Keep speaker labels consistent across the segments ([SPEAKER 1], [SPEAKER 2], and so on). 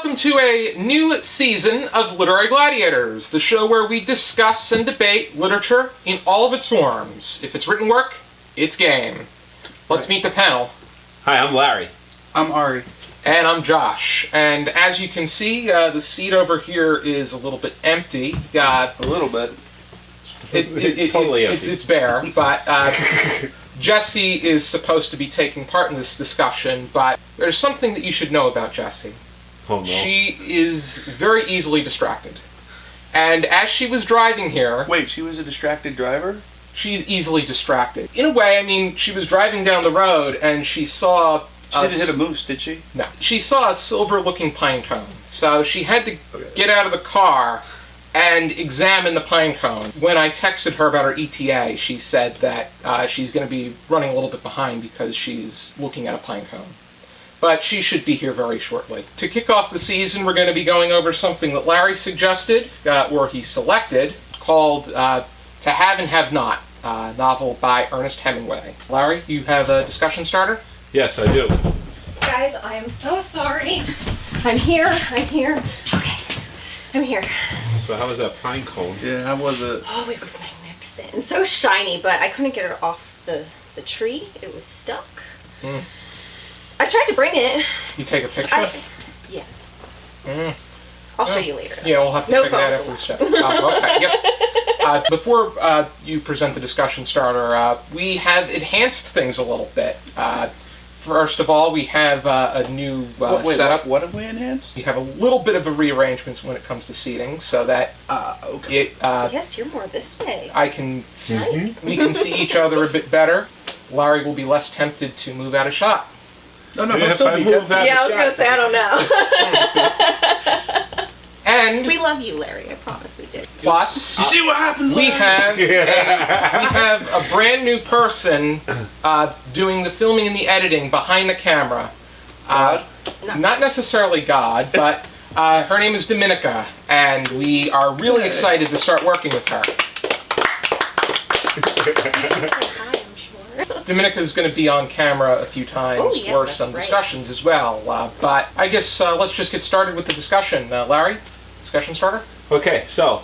[SPEAKER 1] welcome to a new season of Literary Gladiators, the show where we discuss and debate literature in all of its forms. If it's written work, it's game. Let's meet the panel.
[SPEAKER 2] Hi, I'm Larry.
[SPEAKER 3] I'm Ari.
[SPEAKER 1] And I'm Josh. And as you can see, the seat over here is a little bit empty.
[SPEAKER 3] A little bit.
[SPEAKER 2] It's totally empty.
[SPEAKER 1] It's bare, but Jesi is supposed to be taking part in this discussion, but there's something that you should know about Jesi.
[SPEAKER 2] Oh, no.
[SPEAKER 1] She is very easily distracted. And as she was driving here...
[SPEAKER 3] Wait, she was a distracted driver?
[SPEAKER 1] She's easily distracted. In a way, I mean, she was driving down the road and she saw...
[SPEAKER 3] She didn't hit a moose, did she?
[SPEAKER 1] No. She saw a silver-looking pine cone. So she had to get out of the car and examine the pine cone. When I texted her about her ETA, she said that she's going to be running a little bit behind because she's looking at a pine cone. But she should be here very shortly. To kick off the season, we're going to be going over something that Larry suggested, or he selected, called To Have and Have Not, a novel by Ernest Hemingway. Larry, you have a discussion starter?
[SPEAKER 2] Yes, I do.
[SPEAKER 4] Guys, I am so sorry. I'm here. Okay, I'm here.
[SPEAKER 2] So how was that pine cone?
[SPEAKER 3] Yeah, how was it?
[SPEAKER 4] Oh, it was magnificent and so shiny, but I couldn't get it off the tree. It was stuck. I tried to bring it.
[SPEAKER 1] You take a picture?
[SPEAKER 4] Yes. I'll show you later.
[SPEAKER 1] Yeah, we'll have to
[SPEAKER 4] No
[SPEAKER 1] check it out after the show. Okay, yep. Before you present the discussion starter, we have enhanced things a little bit. First of all, we have a new setup.
[SPEAKER 3] What have we enhanced?
[SPEAKER 1] We have a little bit of a rearrangement when it comes to seating, so that
[SPEAKER 3] Okay.
[SPEAKER 4] Yes, you're more this way.
[SPEAKER 1] I can
[SPEAKER 4] Nice.
[SPEAKER 1] we can see each other a bit better. Larry will be less tempted to move out of shot.
[SPEAKER 3] No,
[SPEAKER 2] Yeah,
[SPEAKER 3] he'll
[SPEAKER 2] if
[SPEAKER 3] still
[SPEAKER 2] I
[SPEAKER 3] be
[SPEAKER 2] move
[SPEAKER 3] tempted.
[SPEAKER 2] out-
[SPEAKER 4] Yeah, I was gonna say I don't know.
[SPEAKER 1] And
[SPEAKER 4] We love you, Larry. I promise we do.
[SPEAKER 1] plus,
[SPEAKER 3] You see what happens
[SPEAKER 1] we
[SPEAKER 3] later?
[SPEAKER 1] have a brand new person doing the filming and the editing behind the camera.
[SPEAKER 3] God?
[SPEAKER 1] Not necessarily God, but her name is Dominica, and we are really excited to start working with her.
[SPEAKER 4] You can say hi, I'm sure.
[SPEAKER 1] Dominica is going to be on camera a few times
[SPEAKER 4] Oh, yes,
[SPEAKER 1] for
[SPEAKER 4] that's
[SPEAKER 1] some
[SPEAKER 4] right.
[SPEAKER 1] discussions as well. But I guess let's just get started with the discussion. Larry, discussion starter?
[SPEAKER 2] Okay, so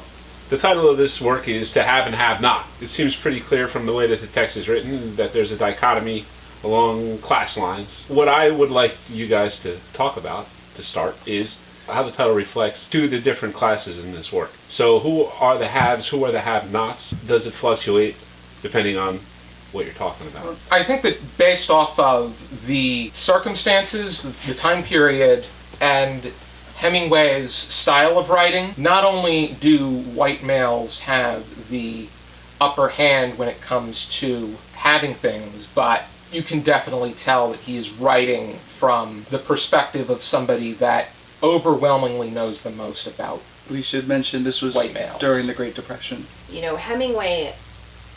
[SPEAKER 2] the title of this work is To Have and Have Not. It seems pretty clear from the way that the text is written that there's a dichotomy along class lines. What I would like you guys to talk about to start is how the title reflects to the different classes in this work. So who are the haves, who are the have-nots? Does it fluctuate depending on what you're talking about?
[SPEAKER 1] I think that based off of the circumstances, the time period, and Hemingway's style of writing, not only do white males have the upper hand when it comes to having things, but you can definitely tell that he is writing from the perspective of somebody that overwhelmingly knows the most about.
[SPEAKER 3] We should mention this was
[SPEAKER 1] White males.
[SPEAKER 3] during the Great Depression.
[SPEAKER 4] You know, Hemingway,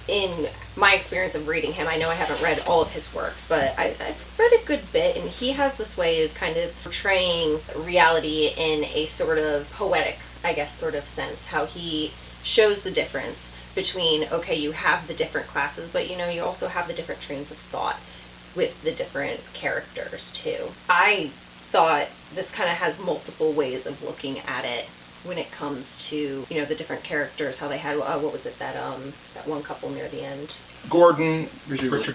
[SPEAKER 4] in my experience of reading him, I know I haven't read all of his works, but I've read a good bit, and he has this way of kind of portraying reality in a sort of poetic, I guess, sort of sense, how he shows the difference between, okay, you have the different classes, but you know, you also have the different trains of thought with the different characters, too. I thought this kind of has multiple ways of looking at it when it comes to, you know, the different characters, how they had, what was it, that one couple near the end?
[SPEAKER 1] Richard Gordon.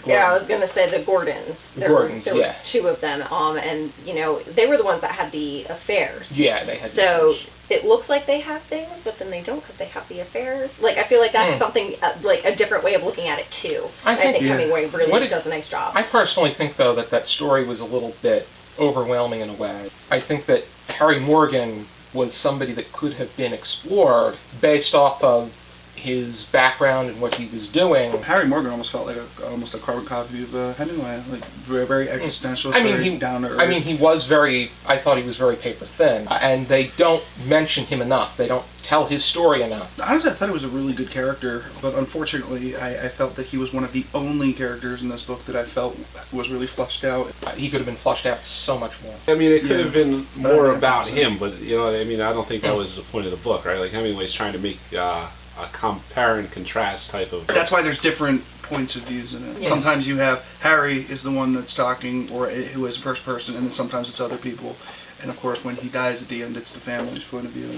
[SPEAKER 4] Yeah, I was gonna say the Gordons. There were
[SPEAKER 1] yeah.
[SPEAKER 4] two of them, and you know, they were the ones that had the affairs.
[SPEAKER 1] Yeah, they had
[SPEAKER 4] So
[SPEAKER 1] the-
[SPEAKER 4] it looks like they have things, but then they don't because they have the affairs. Like, I feel like that's something, like a different way of looking at it too.
[SPEAKER 1] I think-
[SPEAKER 3] Yeah.
[SPEAKER 4] Hemingway really does a nice job.
[SPEAKER 1] I personally think, though, that story was a little bit overwhelming in a way. I think that Harry Morgan was somebody that could have been explored based off of his background and what he was doing.
[SPEAKER 3] Harry Morgan almost felt like almost a carbon copy of Hemingway, like very existential,
[SPEAKER 1] I mean,
[SPEAKER 3] very down to earth.
[SPEAKER 1] I mean, I thought he was very paper thin, and they don't mention him enough. They don't tell his story enough.
[SPEAKER 3] Honestly, I thought he was a really good character, but unfortunately, I felt that he was one of the only characters in this book that I felt was really fleshed out.
[SPEAKER 1] He could have been fleshed out so much more.
[SPEAKER 2] I mean, it could
[SPEAKER 3] Yeah.
[SPEAKER 2] have been more
[SPEAKER 3] Yeah.
[SPEAKER 2] about him, but you know, I mean, I don't think that was the point of the book, right? Like Hemingway's trying to make a compare and contrast type of.
[SPEAKER 3] That's why there's different points of views in it.
[SPEAKER 4] Yeah.
[SPEAKER 3] Sometimes you have Harry is the one that's talking, or who is the first person, and then sometimes it's other people. And of course, when he dies at the end, it's the family's point of view.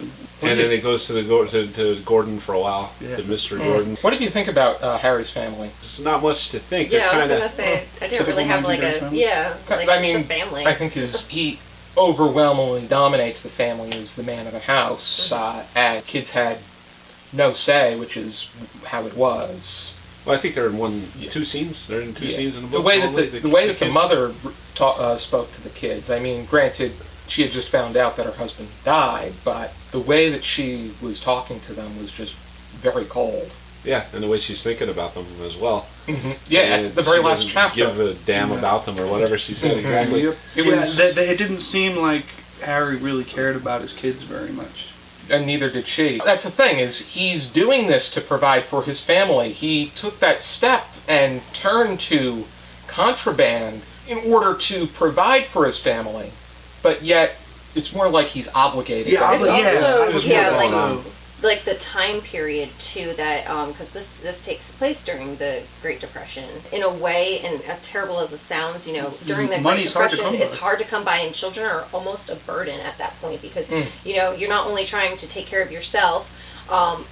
[SPEAKER 2] And then it goes to to Gordon for a while, to Mr. Gordon.
[SPEAKER 1] What did you think about Harry's family?
[SPEAKER 2] There's not much to think.
[SPEAKER 4] Yeah, I was
[SPEAKER 2] They're
[SPEAKER 4] gonna say I didn't
[SPEAKER 3] typical
[SPEAKER 4] really have like
[SPEAKER 3] 90s
[SPEAKER 4] a
[SPEAKER 3] family?
[SPEAKER 4] like
[SPEAKER 1] I
[SPEAKER 4] just a
[SPEAKER 1] mean,
[SPEAKER 4] family.
[SPEAKER 1] I think he overwhelmingly dominates the family as the man of the house, and kids had no say, which is how it was.
[SPEAKER 2] Well, I think they're in two scenes. They're in two scenes in the book.
[SPEAKER 1] The way that the way that the
[SPEAKER 2] kids.
[SPEAKER 1] mother spoke to the kids. I mean, granted, she had just found out that her husband died, but the way that she was talking to them was just very cold.
[SPEAKER 2] Yeah, and the way she's thinking about them as well.
[SPEAKER 1] Mm-hmm. Yeah, at the very last chapter.
[SPEAKER 2] Give a damn about them or whatever she said exactly.
[SPEAKER 3] Yep.
[SPEAKER 1] It
[SPEAKER 3] it didn't seem like Harry really cared about his kids very much.
[SPEAKER 1] And neither did she. That's the thing, is he's doing this to provide for his family. He took that step and turned to contraband in order to provide for his family. But yet, it's more like he's obligated.
[SPEAKER 3] Yeah,
[SPEAKER 4] It's also-
[SPEAKER 3] it was
[SPEAKER 4] yeah,
[SPEAKER 3] more
[SPEAKER 4] like-
[SPEAKER 3] so.
[SPEAKER 4] Like the time period too, that because this takes place during the Great Depression in a way, and as terrible as it sounds, during the Great
[SPEAKER 3] Money's hard to
[SPEAKER 4] Depression,
[SPEAKER 3] come by.
[SPEAKER 4] it's hard to come by, and children are almost a burden at that point because you're not only trying to take care of yourself,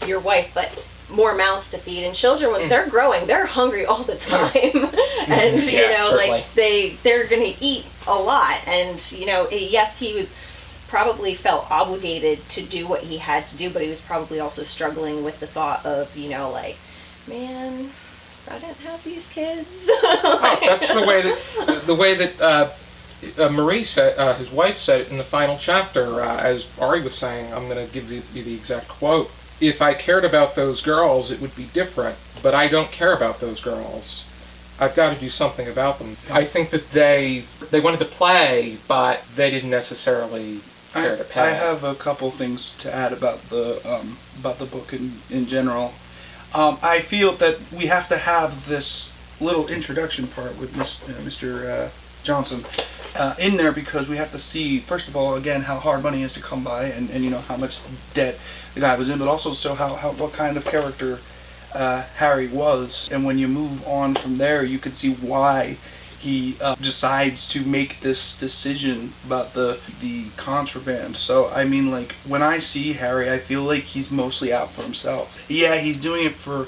[SPEAKER 4] your wife, but more mouths to feed, and children when they're growing, they're hungry all the time, and
[SPEAKER 1] certainly.
[SPEAKER 4] like they're gonna eat a lot, and yes, he was probably felt obligated to do what he had to do, but he was probably also struggling with the thought of, man, if I didn't have these kids.
[SPEAKER 1] That's the way that Marie said, his wife said it in the final chapter. As Ari was saying, I'm going to give you the exact quote. If I cared about those girls, it would be different, but I don't care about those girls. I've got to do something about them. I think that they wanted to play, but they didn't necessarily care to pay.
[SPEAKER 3] I have a couple things to add about the book in general. I feel that we have to have this little introduction part with Mr. Johnson in there because we have to see, first of all, again, how hard money is to come by, and how much debt the guy was in, but also so what kind of character Harry was, and when you move on from there, you can see why he decides to make this decision about the contraband. So I mean, like, when I see Harry, I feel like he's mostly out for himself. Yeah, he's doing it to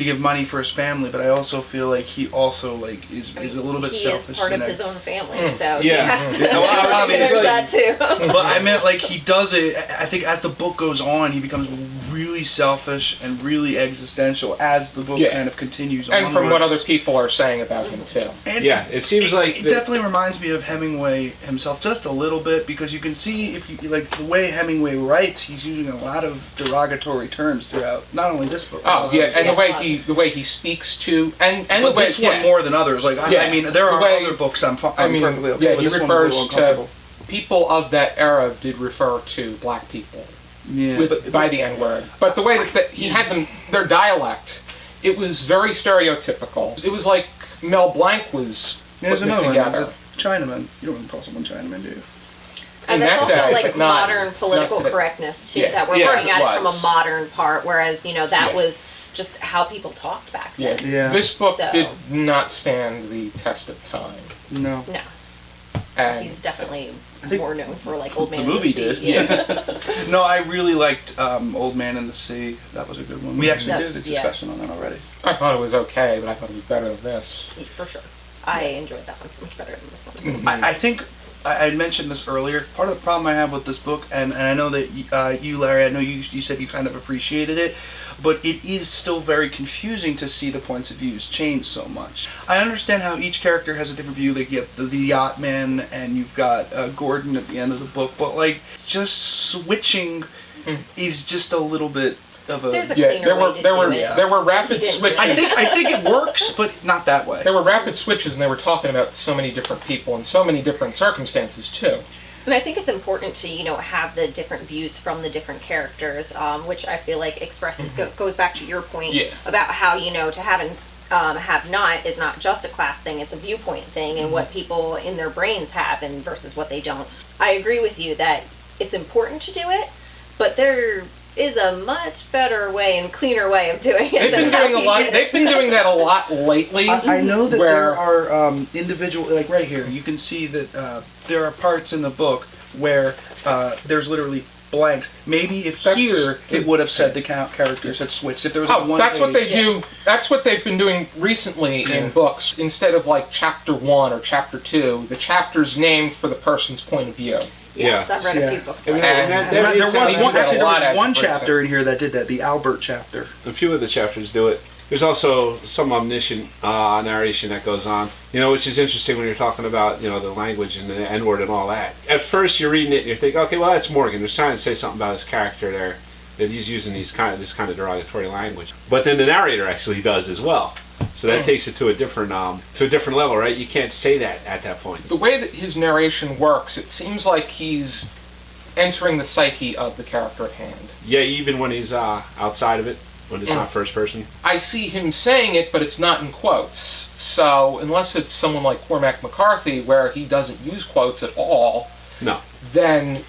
[SPEAKER 3] give money for his family, but I also feel like he also is a little bit selfish.
[SPEAKER 4] He is part of his own family, so he
[SPEAKER 3] Yeah.
[SPEAKER 4] has to
[SPEAKER 3] I mean,
[SPEAKER 4] consider that too.
[SPEAKER 3] But I meant, like, he does it. I think as the book goes on, he becomes really selfish and really existential as the book kind of continues on.
[SPEAKER 1] And from what other people are saying about him too.
[SPEAKER 3] And
[SPEAKER 2] it seems like
[SPEAKER 3] it definitely reminds me of Hemingway himself just a little bit, because you can see, if you like the way Hemingway writes, he's using a lot of derogatory terms throughout not only this book.
[SPEAKER 1] Oh yeah, and the way he speaks to and
[SPEAKER 3] but
[SPEAKER 1] the way
[SPEAKER 3] this one more than others. Like I mean, there are other books I'm perfectly okay with.
[SPEAKER 1] He
[SPEAKER 3] This one's a little
[SPEAKER 1] refers to
[SPEAKER 3] uncomfortable.
[SPEAKER 1] people of that era did refer to black people
[SPEAKER 3] Yeah,
[SPEAKER 1] by the N-word. But the way that he had their dialect, it was very stereotypical. It was like Mel Blanc was
[SPEAKER 3] there's
[SPEAKER 1] putting it
[SPEAKER 3] another
[SPEAKER 1] together.
[SPEAKER 3] one. Chinaman. You don't want to call someone Chinaman, do you?
[SPEAKER 4] And
[SPEAKER 1] In
[SPEAKER 4] that's
[SPEAKER 1] that
[SPEAKER 4] also
[SPEAKER 1] day,
[SPEAKER 4] like
[SPEAKER 1] but not-
[SPEAKER 4] modern political
[SPEAKER 1] not today.
[SPEAKER 4] correctness too,
[SPEAKER 1] Yeah.
[SPEAKER 4] that we're
[SPEAKER 1] Yeah,
[SPEAKER 4] looking at
[SPEAKER 1] it
[SPEAKER 4] it from a
[SPEAKER 1] was.
[SPEAKER 4] modern part, whereas that
[SPEAKER 1] Yeah.
[SPEAKER 4] was just how people talked back
[SPEAKER 1] Yeah.
[SPEAKER 4] then.
[SPEAKER 3] Yeah.
[SPEAKER 1] This book
[SPEAKER 4] So-
[SPEAKER 1] did not stand the test of time.
[SPEAKER 3] No.
[SPEAKER 4] No,
[SPEAKER 1] And
[SPEAKER 4] he's definitely
[SPEAKER 3] I think
[SPEAKER 4] more known for like Old Man
[SPEAKER 3] the
[SPEAKER 4] in
[SPEAKER 3] movie
[SPEAKER 4] the Sea.
[SPEAKER 3] did.
[SPEAKER 4] Yeah.
[SPEAKER 3] No, I really liked Old Man in the Sea. That was a good one. We actually
[SPEAKER 4] That's-
[SPEAKER 3] did a
[SPEAKER 4] yeah.
[SPEAKER 3] discussion on that already.
[SPEAKER 1] I thought it was okay, but I thought it was better than this.
[SPEAKER 4] For sure. I enjoyed that one so much better than this one.
[SPEAKER 3] I think I mentioned this earlier. Part of the problem I have with this book, and I know that you, Larry, I know you said you kind of appreciated it, but it is still very confusing to see the points of views change so much. I understand how each character has a different view. Like, you have the yachtman, and you've got Gordon at the end of the book, but like, just switching is just a little bit of a...
[SPEAKER 4] There's a
[SPEAKER 1] Yeah,
[SPEAKER 4] cleaner
[SPEAKER 1] there
[SPEAKER 4] way to do it.
[SPEAKER 1] there were rapid
[SPEAKER 4] He didn't do it.
[SPEAKER 1] switches.
[SPEAKER 3] I think it works, but not that way.
[SPEAKER 1] There were rapid switches, and they were talking about so many different people and so many different circumstances too.
[SPEAKER 4] And I think it's important to, have the different views from the different characters, which I feel like expresses, goes back to your point about how, to have and have not is not just a class thing, it's a viewpoint thing, and what people in their brains have and versus what they don't. I agree with you that it's important to do it, but there is a much better way and cleaner way of doing it.
[SPEAKER 1] They've been doing that a lot lately.
[SPEAKER 3] I know that
[SPEAKER 1] where-
[SPEAKER 3] there are individual, like right here, you can see that there are parts in the book where there's literally blanks. Maybe if it would have said the characters had switched. If there was
[SPEAKER 1] what they do. That's what they've been doing recently in books. Instead of like chapter 1 or chapter 2, the chapter's named for the person's point of view.
[SPEAKER 4] Yes, I've read a few books like
[SPEAKER 3] that. There was one chapter in here that did that, the Albert chapter.
[SPEAKER 2] A few of the chapters do it. There's also some omniscient narration that goes on, which is interesting when you're talking about, the language and the N-word and all that. At first you're reading it and you think, okay, well, that's Morgan. They're trying to say something about his character there, that he's using this kind of derogatory language. But then the narrator actually does as well. So that takes it to a different level, right? You can't say that at that point.
[SPEAKER 1] The way that his narration works, it seems like he's entering the psyche of the character at hand.
[SPEAKER 2] Yeah, even when he's outside of it. When it's not first person?
[SPEAKER 1] I see him saying it, but it's not in quotes. So, unless it's someone like Cormac McCarthy, where he doesn't use quotes at all, then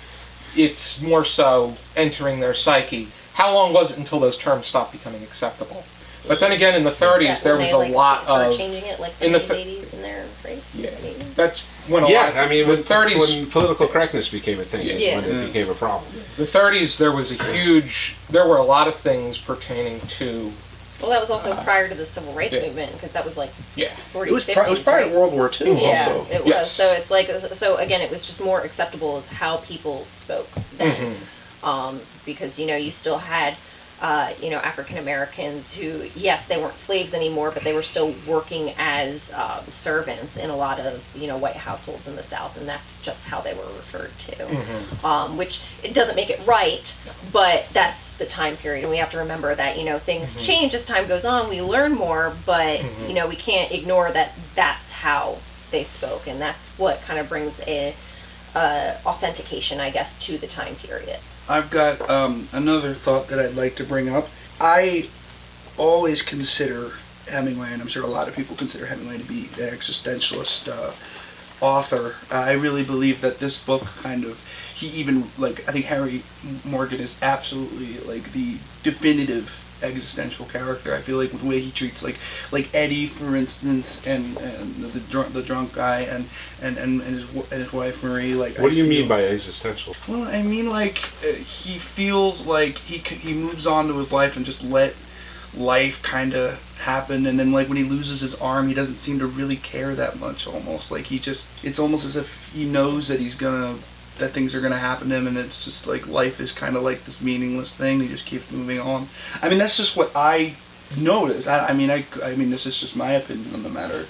[SPEAKER 1] it's more so entering their psyche. How long was it until those terms stopped becoming acceptable? But then again, in the 30s, there was a lot of...
[SPEAKER 4] changing it, like in the 80s in there, right?
[SPEAKER 1] Yeah, that's when a lot...
[SPEAKER 2] I mean, when political correctness became a thing, when it became a problem.
[SPEAKER 1] The 30s, there were a lot of things pertaining to...
[SPEAKER 4] Well, that was also prior to the Civil Rights Movement, because that was like 40s,
[SPEAKER 3] it was
[SPEAKER 4] 50s,
[SPEAKER 3] it was prior to World War II also.
[SPEAKER 4] It was. So it's like, again, it was just more acceptable as how people spoke then. Because, you still had... African Americans who, yes, they weren't slaves anymore, but they were still working as servants in a lot of, white households in the South, and that's just how they were referred to. Which, it doesn't make it right, but that's the time period, and we have to remember that, things change as time goes on, we learn more, but, we can't ignore that that's how they spoke, and that's what kind of brings a authentication, I guess, to the time period.
[SPEAKER 3] I've got another thought that I'd like to bring up. I always consider Hemingway, and I'm sure a lot of people consider Hemingway to be an existentialist author. I really believe that this book he even, I think Harry Morgan is absolutely, the definitive existential character. I feel like with the way he treats like Eddie, for instance, and the drunk guy and his wife Marie. What
[SPEAKER 2] do you mean by existential?
[SPEAKER 3] Well, I mean he feels like he moves on to his life and just let life kind of happen, and then when he loses his arm, he doesn't seem to really care that much. Almost it's almost as if he knows that that things are going to happen to him, and it's just life is kind of like this meaningless thing. He just keeps moving on. I mean, that's just what I notice. I mean, this is just my opinion on the matter.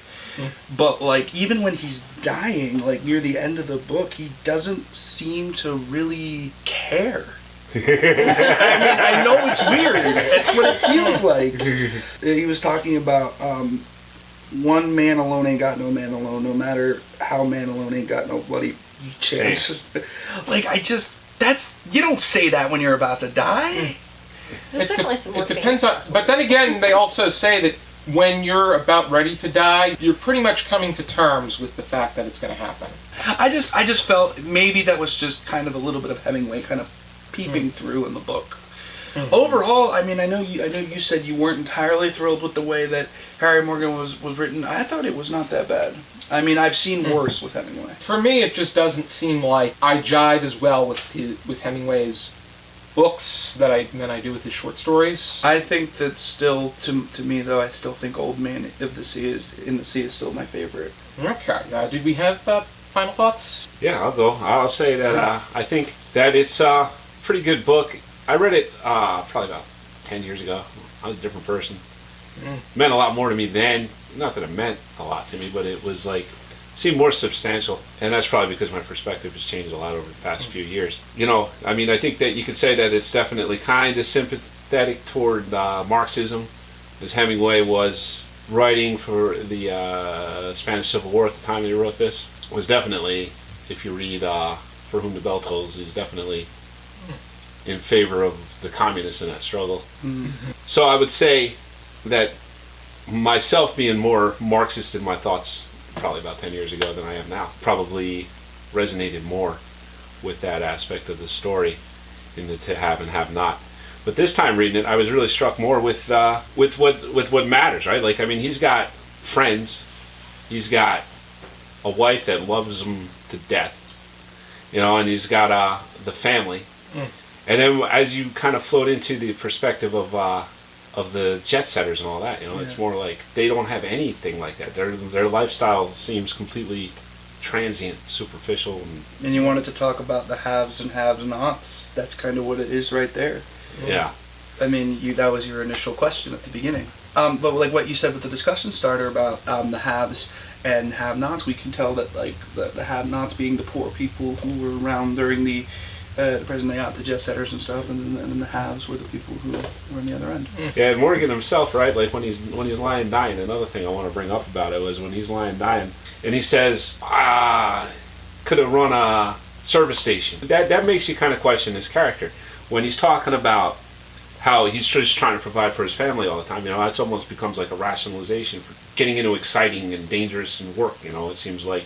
[SPEAKER 3] But even when he's dying, near the end of the book, he doesn't seem to really care. I mean, I know it's weird. That's what it feels like. He was talking about one man alone ain't got no man alone, no matter how man alone ain't got no bloody chance. You don't say that when you're about to die.
[SPEAKER 4] There's definitely some more.
[SPEAKER 1] It depends on, but then again, they also say that when you're about ready to die, you're pretty much coming to terms with the fact that it's going to happen.
[SPEAKER 3] I just felt maybe that was just kind of a little bit of Hemingway kind of peeping through in the book. Overall, I mean, I know you said you weren't entirely thrilled with the way that Harry Morgan was written. I thought it was not that bad. I mean, I've seen worse with Hemingway.
[SPEAKER 1] For me, it just doesn't seem like I jive as well with Hemingway's books than I do with his short stories.
[SPEAKER 3] I think that still, to me though, I still think Old Man of the Sea is still my favorite.
[SPEAKER 1] Okay. Did we have final thoughts?
[SPEAKER 2] Yeah, I'll go. I'll say that I think that it's a pretty good book. I read it probably about 10 years ago. I was a different person. It meant a lot more to me then. Not that it meant a lot to me, but it was seemed more substantial. And that's probably because my perspective has changed a lot over the past few years. I mean, I think that you could say that it's definitely kind of sympathetic toward Marxism, as Hemingway was writing for the Spanish Civil War at the time he wrote this. Was definitely, if you read For Whom the Bell Tolls, is definitely in favor of the communists in that struggle. So I would say that myself being more Marxist in my thoughts probably about 10 years ago than I am now probably resonated more with that aspect of the story in the to have and have not. But this time reading it, I was really struck more with what matters, right? I mean, he's got friends, he's got a wife that loves him to death, and he's got the family. And then as you kind of float into the perspective of the jet setters and all that, it's more like they don't have anything like that. Their lifestyle seems completely transient, superficial.
[SPEAKER 3] And you wanted to talk about the haves and have-nots. That's kind of what it is right there.
[SPEAKER 2] Yeah.
[SPEAKER 3] I mean, that was your initial question at the beginning. But like what you said with the discussion starter about the haves and have-nots, we can tell that like the have-nots being the poor people who were around during the present day, the jet setters and stuff, and then the haves were the people who were on the other end.
[SPEAKER 2] Yeah, and Morgan himself, right? Like when he's lying dying. Another thing I want to bring up about it was when he's lying dying, and he says, could have run a service station. That makes you kind of question his character when he's talking about how he's just trying to provide for his family all the time. That's almost becomes like a rationalization for getting into exciting and dangerous and work. It seems like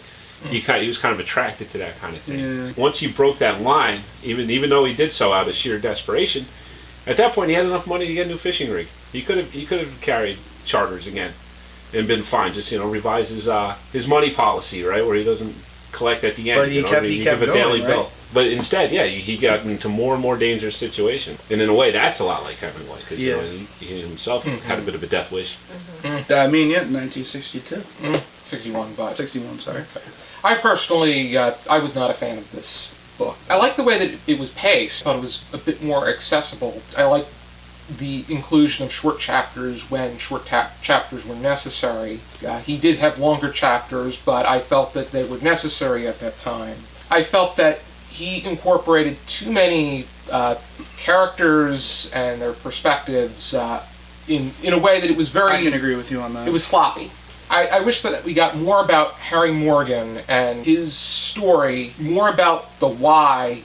[SPEAKER 2] he was kind of attracted to that kind of thing.
[SPEAKER 3] Yeah.
[SPEAKER 2] Once he broke that line, even though he did so out of sheer desperation, at that point he had enough money to get a new fishing rig. He could have carried charters again and been fine. Just revise his money policy, right, where he doesn't collect at the end.
[SPEAKER 3] But he kept
[SPEAKER 2] give a
[SPEAKER 3] going,
[SPEAKER 2] daily
[SPEAKER 3] right?
[SPEAKER 2] bill. But instead, he got into more and more dangerous situations. And in a way, that's a lot like Hemingway, because he himself had a bit of a death wish.
[SPEAKER 3] I mean, 1962.
[SPEAKER 1] 61, but
[SPEAKER 3] 61, sorry.
[SPEAKER 1] I personally, I was not a fan of this book. I like the way that it was paced. I thought it was a bit more accessible. I like the inclusion of short chapters when short chapters were necessary. He did have longer chapters, but I felt that they were necessary at that time. I felt that he incorporated too many characters and their perspectives in a way that it was very...
[SPEAKER 3] I can agree with you on that.
[SPEAKER 1] It was sloppy. I wish that we got more about Harry Morgan and his story, more about the why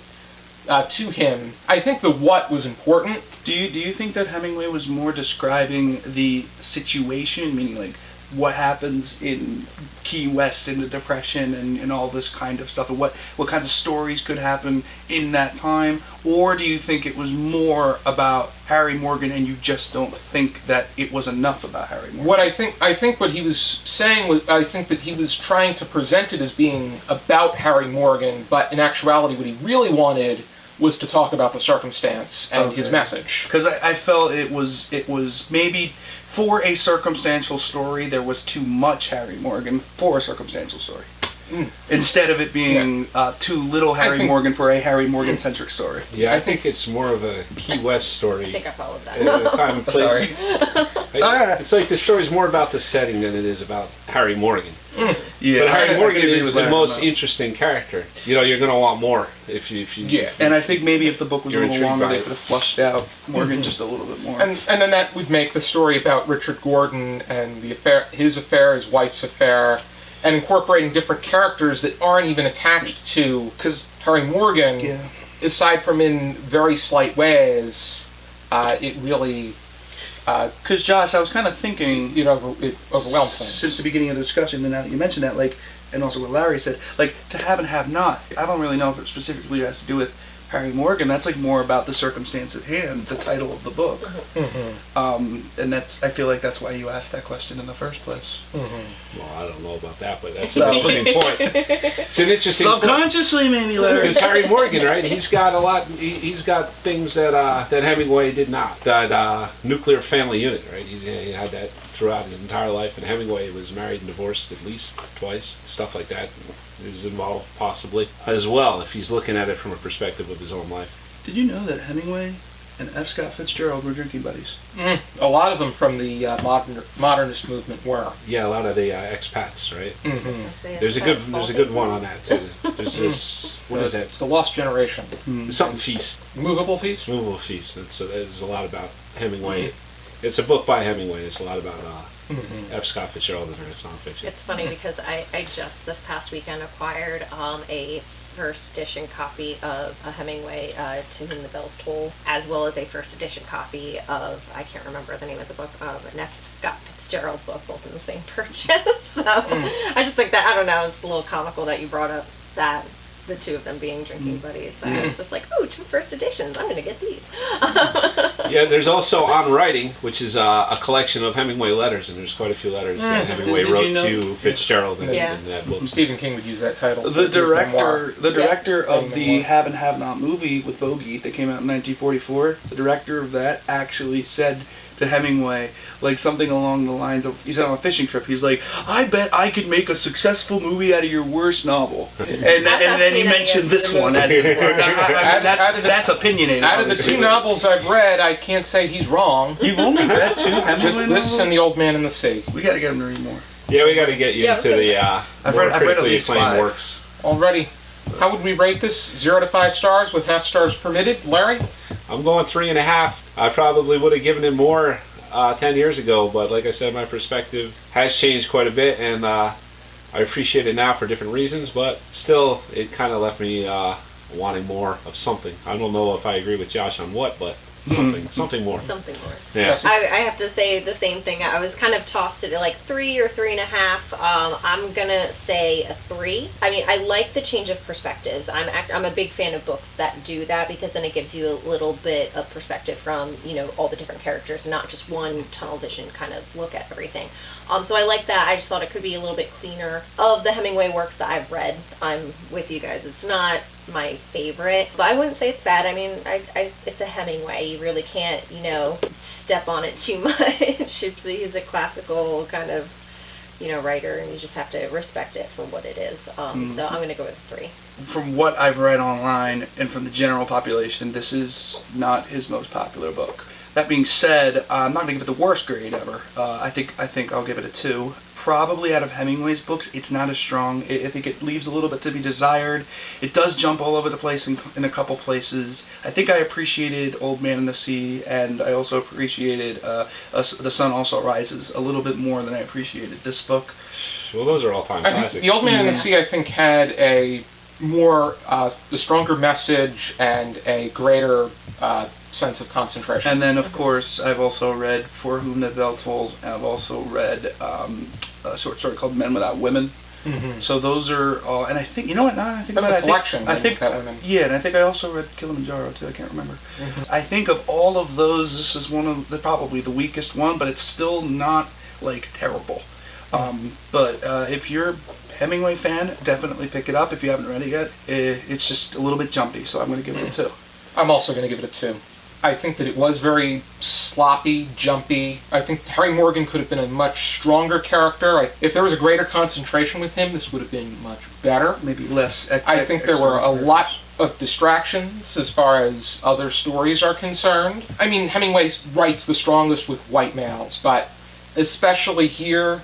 [SPEAKER 1] to him. I think the what was important.
[SPEAKER 3] Do you think that Hemingway was more describing the situation, meaning like what happens in Key West in the Depression and all this kind of stuff, and what kinds of stories could happen in that time? Or do you think it was more about Harry Morgan and you just don't think that it was enough about Harry Morgan?
[SPEAKER 1] What I think what he was saying was, I think that he was trying to present it as being about Harry Morgan, but in actuality what he really wanted was to talk about the circumstance and his message.
[SPEAKER 3] Because I felt it was maybe for a circumstantial story there was too much Harry Morgan for a circumstantial story. Instead of it being too little Harry Morgan for a Harry Morgan-centric story.
[SPEAKER 2] Yeah, I think it's more of a Key West story.
[SPEAKER 4] I think I followed that.
[SPEAKER 2] At a time and place.
[SPEAKER 3] Sorry.
[SPEAKER 2] It's like the story's more about the setting than it is about Harry Morgan.
[SPEAKER 3] Yeah,
[SPEAKER 2] but Harry Morgan
[SPEAKER 3] agree
[SPEAKER 2] is
[SPEAKER 3] with
[SPEAKER 2] the
[SPEAKER 3] that.
[SPEAKER 2] most interesting character. You're going to want more if you.
[SPEAKER 1] Yeah.
[SPEAKER 3] And I think maybe if the book was a
[SPEAKER 2] You're
[SPEAKER 3] little
[SPEAKER 2] intrigued
[SPEAKER 3] longer,
[SPEAKER 2] by
[SPEAKER 3] they
[SPEAKER 2] it.
[SPEAKER 3] could have flushed out Morgan just a little bit more.
[SPEAKER 1] And then that would make the story about Richard Gordon and the affair, his wife's affair, and incorporating different characters that aren't even attached to Harry Morgan, aside from in very slight ways, it really...
[SPEAKER 3] Because Josh, I was kind of thinking,
[SPEAKER 1] it overwhelms things.
[SPEAKER 3] Since the beginning of the discussion, and now that you mentioned that, like, and also what Larry said, like, to have and have not, I don't really know if it specifically has to do with Harry Morgan. That's like more about the circumstance at hand, the title of the book. And I feel like that's why you asked that question in the first place.
[SPEAKER 2] Well, I don't know about that, but that's an interesting point. It's an interesting
[SPEAKER 3] Subconsciously, maybe, Larry.
[SPEAKER 2] Because Harry Morgan, right? He's got a lot. He's got things that Hemingway did not. That nuclear family unit, right? He had that throughout his entire life. And Hemingway was married and divorced at least twice. Stuff like that is involved possibly as well if he's looking at it from a perspective of his own life.
[SPEAKER 3] Did you know that Hemingway and F. Scott Fitzgerald were drinking buddies?
[SPEAKER 1] A lot of them from the modernist movement were.
[SPEAKER 2] Yeah, a lot of the expats, right? There's a
[SPEAKER 4] There's
[SPEAKER 2] good one on that too. There's this. What is that?
[SPEAKER 1] It's the Lost Generation.
[SPEAKER 2] Something Feast.
[SPEAKER 1] Movable Feast?
[SPEAKER 2] Movable Feast. So there's a lot about Hemingway. It's a book by Hemingway. It's a lot about F. Scott Fitzgerald and her. It's nonfiction.
[SPEAKER 4] It's funny because I just this past weekend acquired a first edition copy of a Hemingway, To Whom the Bells Toll, as well as a first edition copy of, I can't remember the name of the book, of an F. Scott Fitzgerald book, both in the same purchase. So I just think that, I don't know, it's a little comical that you brought up that the two of them being drinking buddies. I was just like, oh, 2 first editions, I'm going to get these.
[SPEAKER 2] Yeah, there's also On Writing, which is a collection of Hemingway letters, and there's quite a few letters that Hemingway
[SPEAKER 3] Did
[SPEAKER 2] wrote
[SPEAKER 3] you know-
[SPEAKER 2] to Fitzgerald in
[SPEAKER 4] Yeah.
[SPEAKER 2] that book.
[SPEAKER 1] Stephen King would use that title.
[SPEAKER 3] The
[SPEAKER 1] for his memoir.
[SPEAKER 3] director of the
[SPEAKER 1] Memoir.
[SPEAKER 3] Have and Have Not movie with Bogey that came out in 1944, the director of that actually said to Hemingway, like something along the lines of, he's on a fishing trip, he's like, I bet I could make a successful movie out of your worst novel. And then he mentioned this one as his work. That's opinionated.
[SPEAKER 1] Out of the two novels I've read, I can't say he's wrong.
[SPEAKER 3] You've only read two Hemingway
[SPEAKER 1] Just this
[SPEAKER 3] novels?
[SPEAKER 1] and The Old Man in the Sea.
[SPEAKER 3] We gotta get him to read more.
[SPEAKER 2] Yeah, we got to get you
[SPEAKER 4] Yeah, I was
[SPEAKER 2] into
[SPEAKER 4] gonna
[SPEAKER 2] the
[SPEAKER 3] I've
[SPEAKER 2] more
[SPEAKER 3] read at
[SPEAKER 2] critically
[SPEAKER 3] least
[SPEAKER 2] acclaimed
[SPEAKER 3] 5.
[SPEAKER 2] works.
[SPEAKER 1] Already. How would we rate this? 0 to 5 stars with half stars permitted? Larry?
[SPEAKER 2] I'm going 3.5. I probably would have given it more 10 years ago, but like I said, my perspective has changed quite a bit, and I appreciate it now for different reasons, but still, it kind of left me wanting more of something. I don't know if I agree with Josh on what, but something more.
[SPEAKER 4] Something more.
[SPEAKER 2] Yeah.
[SPEAKER 4] I have to say the same thing. I was kind of tossed at like 3 or 3.5. I'm gonna say a 3. I mean, I like the change of perspectives. I'm a big fan of books that do that, because then it gives you a little bit of perspective from, you know, all the different characters, not just one tunnel vision kind of look at everything. So I like that. I just thought it could be a little bit cleaner. Of the Hemingway works that I've read, I'm with you guys. It's not my favorite, but I wouldn't say it's bad. I mean, it's a Hemingway. You really can't, you know, step on it too much. He's a classical kind of, you know, writer, and you just have to respect it for what it is. So I'm going to go with a 3.
[SPEAKER 3] From what I've read online and from the general population, this is not his most popular book. That being said, I'm not going to give it the worst grade ever. I think I'll give it a 2. Probably out of Hemingway's books, it's not as strong. I think it leaves a little bit to be desired. It does jump all over the place in a couple places. I think I appreciated Old Man in the Sea, and I also appreciated The Sun Also Rises a little bit more than I appreciated this book.
[SPEAKER 2] Well, those are all time
[SPEAKER 1] I think
[SPEAKER 2] classics.
[SPEAKER 1] The Old Man in the Sea, I think, had a more, the stronger message and a greater sense of concentration.
[SPEAKER 3] And then, of course, I've also read For Whom the Bell Tolls, and I've also read a short story called Men Without Women.
[SPEAKER 1] Mm-hmm.
[SPEAKER 3] So those are all, and I think, you know what, now I think
[SPEAKER 1] That's
[SPEAKER 3] about it,
[SPEAKER 1] a collection,
[SPEAKER 3] I think,
[SPEAKER 1] Men Without Women.
[SPEAKER 3] yeah, and I think I also read Kilimanjaro too, I can't remember.
[SPEAKER 1] Mm-hmm.
[SPEAKER 3] I think of all of those, this is one of probably the weakest one, but it's still not, like, terrible. But if you're a Hemingway fan, definitely pick it up. If you haven't read it yet, it's just a little bit jumpy, so I'm going to give it a 2.
[SPEAKER 1] I'm also going to give it a 2. I think that it was very sloppy, jumpy. I think Harry Morgan could have been a much stronger character. If there was a greater concentration with him, this would have been much better.
[SPEAKER 3] Maybe less.
[SPEAKER 1] I think there were a lot of distractions as far as other stories are concerned. I mean, Hemingway writes the strongest with white males, but especially here,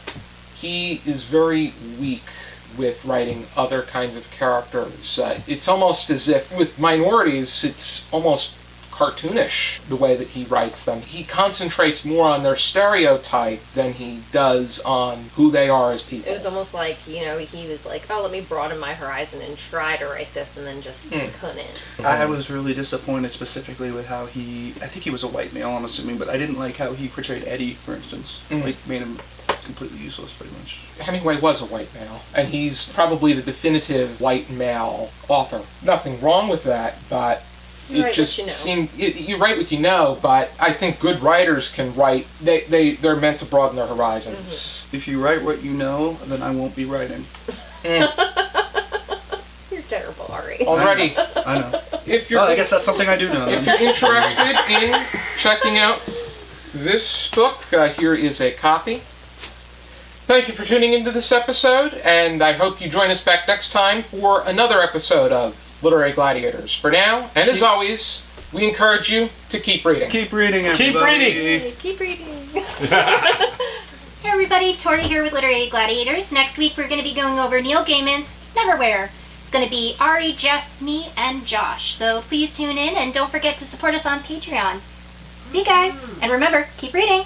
[SPEAKER 1] he is very weak with writing other kinds of characters. It's almost as if, with minorities, it's almost cartoonish the way that he writes them. He concentrates more on their stereotype than he does on who they are as people.
[SPEAKER 4] It was almost like, you know, he was like, oh, let me broaden my horizon and try to write this, and then just couldn't.
[SPEAKER 3] I was really disappointed specifically with how I think he was a white male, I'm assuming, but I didn't like how he portrayed Eddie, for instance. Like, made him completely useless, pretty much.
[SPEAKER 1] Hemingway was a white male, and he's probably the definitive white male author. Nothing wrong with that, but it just seemed, you write what you know, but I think good writers can write, they're meant to broaden their horizons.
[SPEAKER 3] If you write what you know, then I won't be writing.
[SPEAKER 4] You're terrible, Ari.
[SPEAKER 1] Already.
[SPEAKER 3] I know.
[SPEAKER 1] If you're,
[SPEAKER 3] Well, I guess that's something I do know.
[SPEAKER 1] if you're interested in checking out this book, here is a copy. Thank you for tuning into this episode, and I hope you join us back next time for another episode of Literary Gladiators. For now, and as always, we encourage you to keep reading.
[SPEAKER 3] Keep reading, everybody.
[SPEAKER 2] Keep reading!
[SPEAKER 4] Hey, keep reading.
[SPEAKER 5] Hey everybody, Tori here with Literary Gladiators. Next week we're going to be going over Neil Gaiman's Neverwhere. It's going to be Ari, Jess, me, and Josh. So please tune in and don't forget to support us on Patreon. See you guys, and remember, keep reading!